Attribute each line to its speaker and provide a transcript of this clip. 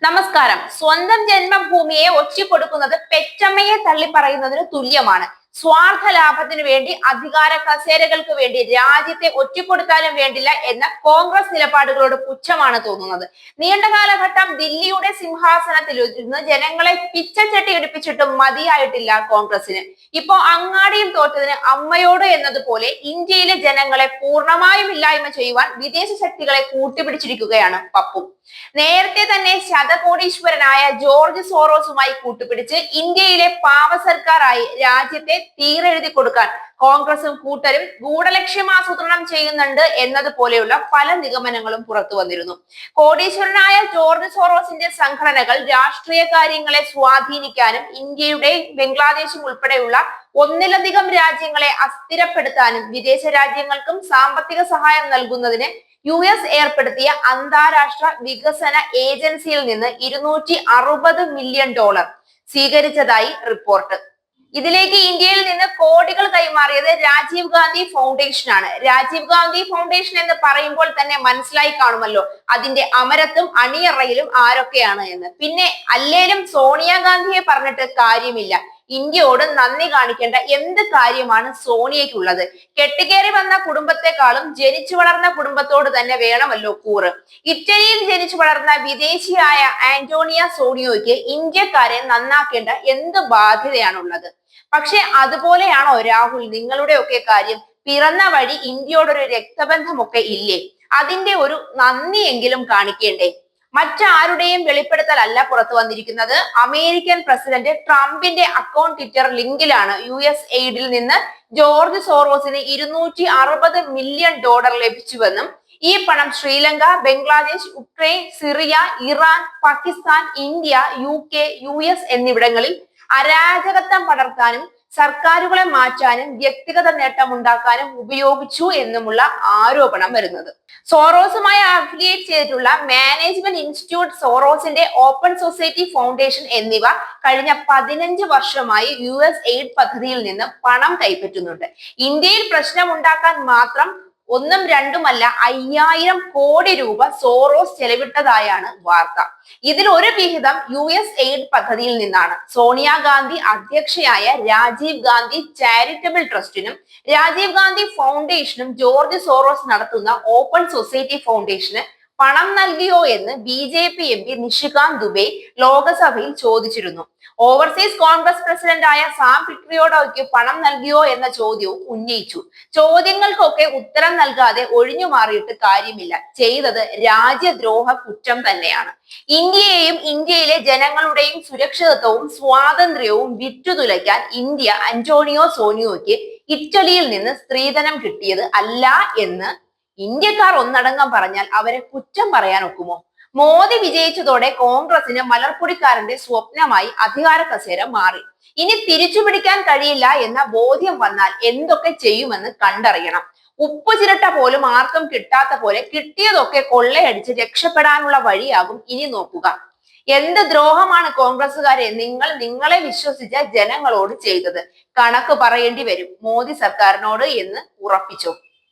Speaker 1: നമസ്കാരം. സ്വന്തം ജന്മഭൂമിയെ ഒറ്റിക്കൊടുക്കുന്നത് പെറ്റമ്മയെ തള്ളിപ്പറയുന്നതിന് തുല്യമാണ്. സ്വാർത്ഥ ലാഭത്തിനു വേണ്ടി, അധികാര കസേരകൾക്ക് വേണ്ടി രാജ്യത്തെ ഒറ്റിക്കൊടുത്താലും വേണ്ടില്ല എന്ന കോൺഗ്രസ് നിലപാടുകളോട് പുച്ഛമാണ് തോന്നുന്നത്. നീണ്ട കാലഘട്ടം ദില്ലിയുടെ സിംഹാസനത്തിൽ ഇരുന്ന് ജനങ്ങളെ പിച്ചച്ചട്ടി എടുപ്പിച്ചിട്ടും മതിയായിട്ടില്ല കോൺഗ്രസിന്. ഇപ്പോ അങ്ങാടിയിൽ തോറ്റതിന് അമ്മയോട് എന്നതുപോലെ ഇന്ത്യയിലെ ജനങ്ങളെ പൂർണ്ണമായും ഇല്ലായ്മ ചെയ്യുവാൻ വിദേശ ശക്തികളെ കൂട്ടുപിടിച്ചിരിക്കുകയാണ് പപ്പു. നേരത്തെ തന്നെ ശതകോടീശ്വരനായ ജോർജ് സോറോസുമായി കൂട്ടുപിടിച്ച് ഇന്ത്യയിലെ പാവ സർക്കാരായി രാജ്യത്തെ തീരെഴുതി കൊടുക്കാൻ കോൺഗ്രസും കൂട്ടരും ഗൂഢലക്ഷ്യമാസൂത്രണം ചെയ്യുന്നുണ്ട് എന്നതുപോലെയുള്ള പല നിഗമനങ്ങളും പുറത്തു വന്നിരുന്നു. കോടീശ്വരനായ ജോർജ് സോറോസിന്റെ സംഘടനകൾ രാഷ്ട്രീയ കാര്യങ്ങളെ സ്വാധീനിക്കാനും ഇന്ത്യയുടെയും ബംഗ്ലാദേശും ഉൾപ്പെടെയുള്ള ഒന്നിലധികം രാജ്യങ്ങളെ അസ്ഥിരപ്പെടുത്താനും വിദേശ രാജ്യങ്ങൾക്കും സാമ്പത്തിക സഹായം നൽകുന്നതിന് US ഏർപ്പെടുത്തിയ അന്താരാഷ്ട്ര വികസന ഏജൻസിയിൽ നിന്ന് $260 മില്യൺ സ്വീകരിച്ചതായി റിപ്പോർട്ട്. ഇതിലേക്ക് ഇന്ത്യയിൽ നിന്ന് കോടികൾ കൈമാറിയത് രാജീവ് ഗാന്ധി ഫൗണ്ടേഷൻ ആണ്. രാജീവ് ഗാന്ധി ഫൗണ്ടേഷൻ എന്ന് പറയുമ്പോൾ തന്നെ മനസ്സിലായി കാണുമല്ലോ അതിന്റെ അമരത്തും അണിയറയിലും ആരൊക്കെയാണ് എന്ന്. പിന്നെ അല്ലേലും സോണിയാഗാന്ധിയെ പറഞ്ഞിട്ട് കാര്യമില്ല. ഇന്ത്യയോട് നന്ദി കാണിക്കേണ്ട എന്ത് കാര്യമാണ് സോണിയയ്ക്കുള്ളത്? കെട്ടുകേറി വന്ന കുടുംബത്തെക്കാളും ജനിച്ചു വളർന്ന കുടുംബത്തോട് തന്നെ വേണമല്ലോ കൂറ്. ഇറ്റലിയിൽ ജനിച്ചു വളർന്ന വിദേശിയായ ആന്റോണിയ സോണിയോയ്ക്ക് ഇന്ത്യക്കാരെ നന്നാക്കേണ്ട എന്ത് ബാധ്യതയാണുള്ളത്? പക്ഷെ അതുപോലെയാണോ രാഹുൽ നിങ്ങളുടെ ഒക്കെ കാര്യം? പിറന്ന വഴി ഇന്ത്യയോടൊരു രക്തബന്ധമൊക്കെ ഇല്ലേ? അതിന്റെ ഒരു നന്ദിയെങ്കിലും കാണിക്കേണ്ടേ? മറ്റാരുടെയും വെളിപ്പെടുത്തലല്ല പുറത്തു വന്നിരിക്കുന്നത്. അമേരിക്കൻ പ്രസിഡന്റ് ട്രംപിന്റെ അക്കൗണ്ട് ട്വിറ്റർ ലിങ്കിലാണ് US എയ്ഡിൽ നിന്ന് ജോർജ് സോറോസിന് $260 മില്യൺ ലഭിച്ചുവെന്നും ഈ പണം Sri Lanka, Bangladesh, Ukraine, Syria, Iran, Pakistan, India, UK, US എന്നിവിടങ്ങളിൽ അരാജകത്വം പടർത്താനും സർക്കാരുകളെ മാറ്റാനും വ്യക്തിഗത നേട്ടമുണ്ടാക്കാനും ഉപയോഗിച്ചു എന്നുമുള്ള ആരോപണം വരുന്നത്. സോറോസുമായി അഫിലിയേറ്റ് ചെയ്തിട്ടുള്ള മാനേജ്മെന്റ് ഇൻസ്റ്റിറ്റ്യൂട്ട്, സോറോസിന്റെ ഓപ്പൺ സൊസൈറ്റി ഫൗണ്ടേഷൻ എന്നിവ കഴിഞ്ഞ 15 വർഷമായി US എയ്ഡ് പദ്ധതിയിൽ നിന്ന് പണം കൈപ്പറ്റുന്നുണ്ട്. ഇന്ത്യയിൽ പ്രശ്നമുണ്ടാക്കാൻ മാത്രം ഒന്നും രണ്ടുമല്ല 5000 കോടി രൂപ സോറോസ് ചെലവിട്ടതായാണ് വാർത്ത. ഇതിൽ ഒരു വിഹിതം US എയ്ഡ് പദ്ധതിയിൽ നിന്നാണ്. Sonia Gandhi അധ്യക്ഷയായ Rajeev Gandhi charitable ട്രസ്റ്റിനും Rajeev Gandhi ഫൗണ്ടേഷനും George Soros നടത്തുന്ന ഓപ്പൺ സൊസൈറ്റി ഫൗണ്ടേഷന് പണം നൽകിയോ എന്ന് BJP MP നിഷികാന്ത് ദുബെ ലോകസഭയിൽ ചോദിച്ചിരുന്നു. ഓവർസീസ് കോൺഗ്രസ് പ്രസിഡന്റായ സാം പിട്രിയോഡോയ്ക്ക് പണം നൽകിയോ എന്ന ചോദ്യവും ഉന്നയിച്ചു. ചോദ്യങ്ങൾക്കൊക്കെ ഉത്തരം നൽകാതെ ഒഴിഞ്ഞു മാറിയിട്ട് കാര്യമില്ല. ചെയ്തത് രാജ്യദ്രോഹ കുറ്റം തന്നെയാണ്. ഇന്ത്യയെയും ഇന്ത്യയിലെ ജനങ്ങളുടെയും സുരക്ഷിതത്വവും സ്വാതന്ത്ര്യവും വിറ്റുതുലയ്ക്കാൻ ഇന്ത്യ ആന്റോണിയോ സോണിയോയ്ക്ക് ഇറ്റലിയിൽ നിന്ന് സ്ത്രീധനം കിട്ടിയത് അല്ല എന്ന് ഇന്ത്യക്കാർ ഒന്നടങ്കം പറഞ്ഞാൽ അവരെ കുറ്റം പറയാൻ ഒക്കുമോ? മോദി വിജയിച്ചതോടെ കോൺഗ്രസിന് മലർപ്പൊടിക്കാരന്റെ സ്വപ്നമായി അധികാര കസേര മാറി. ഇനി തിരിച്ചു പിടിക്കാൻ കഴിയില്ല എന്ന ബോധ്യം വന്നാൽ എന്തൊക്കെ ചെയ്യുമെന്ന് കണ്ടറിയണം. ഉപ്പു ചിരട്ട പോലും ആർക്കും കിട്ടാത്ത പോലെ കിട്ടിയതൊക്കെ കൊള്ളയടിച്ച് രക്ഷപ്പെടാനുള്ള വഴിയാകും ഇനി നോക്കുക. എന്ത് ദ്രോഹമാണ് കോൺഗ്രസുകാരെ നിങ്ങളെ വിശ്വസിച്ച ജനങ്ങളോട് ചെയ്തത്? കണക്ക് പറയേണ്ടി വരും മോദി സർക്കാരിനോട് എന്ന് ഉറപ്പിച്ചു.